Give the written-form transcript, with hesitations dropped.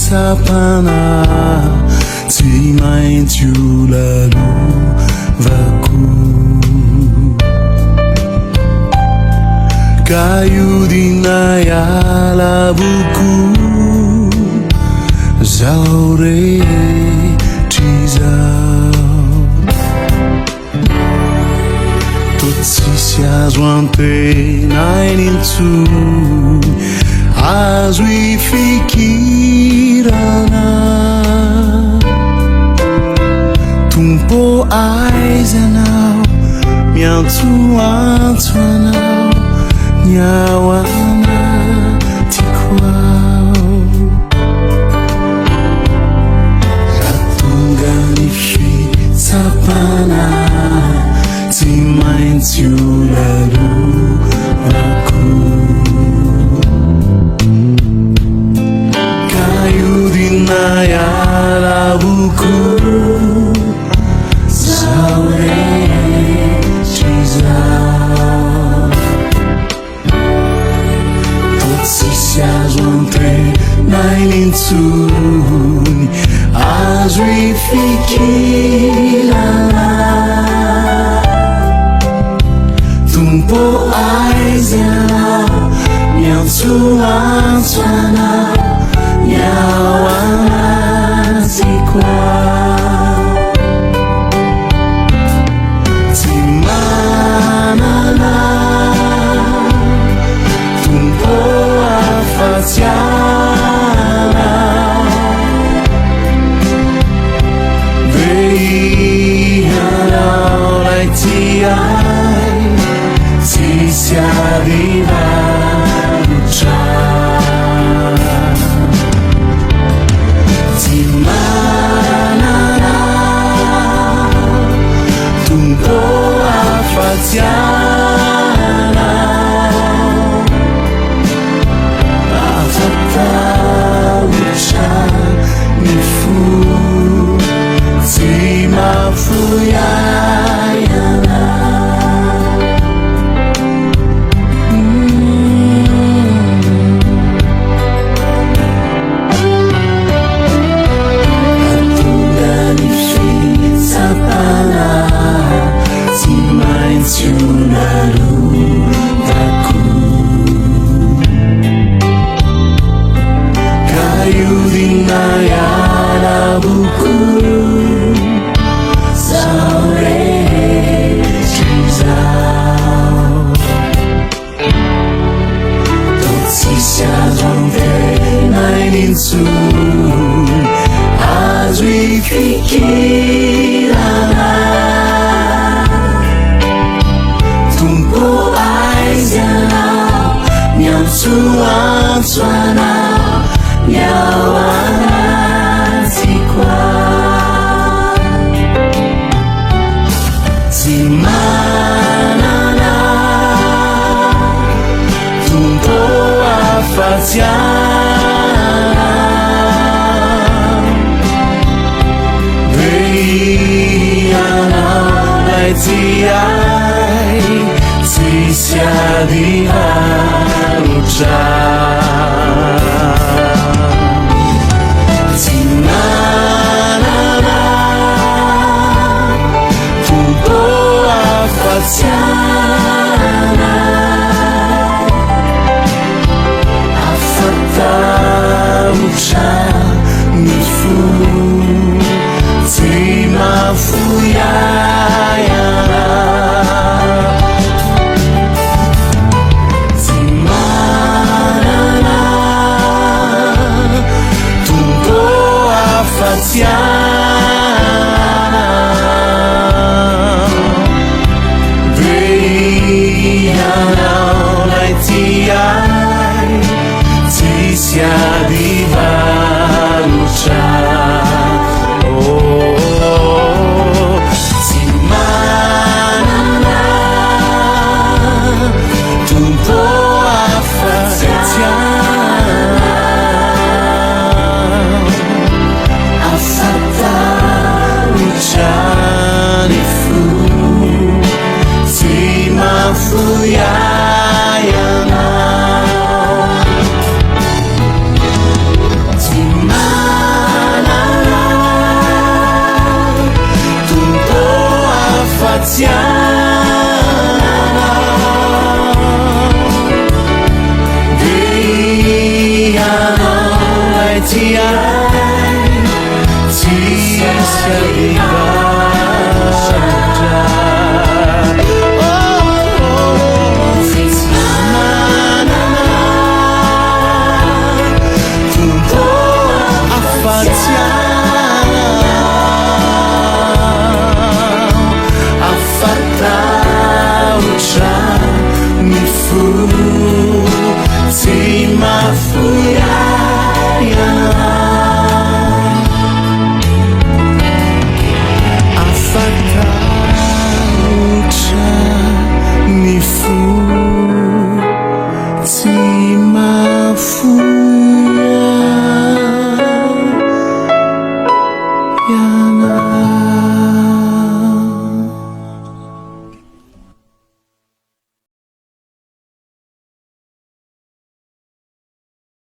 sapana tsy maintsy olalovako kayudina yalabuku zao rehetrzao totsisy azo antenay nintsony azo ifikirana tompo aiza anao miantsoantso anao miao anatiko ao raha tonga ny fitsapana tsy maintsy olalovako kayudina yalabuku zao rehetrzao totsisy azo antenay nintsony azo ifikirana tompo aiza anao miantsoantso anao miao anatiko ao tsy manana tompo afa-tsy anao de ianao lay ty ai tsisy adivarotra tsy manana tompo afa-tsy anao afatahotra ny fo tsy mafoiay anao atonga ny fitsapana tsy maintsy olalovako kayudina yalabuku zao rehetrzao totsisy azo antenay nintsony azo ifikirana tompo aiza anao miantsoantso anao miao anatiko ao tsy manana tompo afa-tsy anao de ianao lay ty ai tsisy adivarotra tsy manana tompo afa-tsy anao afatahotra ny fo tsy mafoiay anao tsy manana 起爱，记下一个。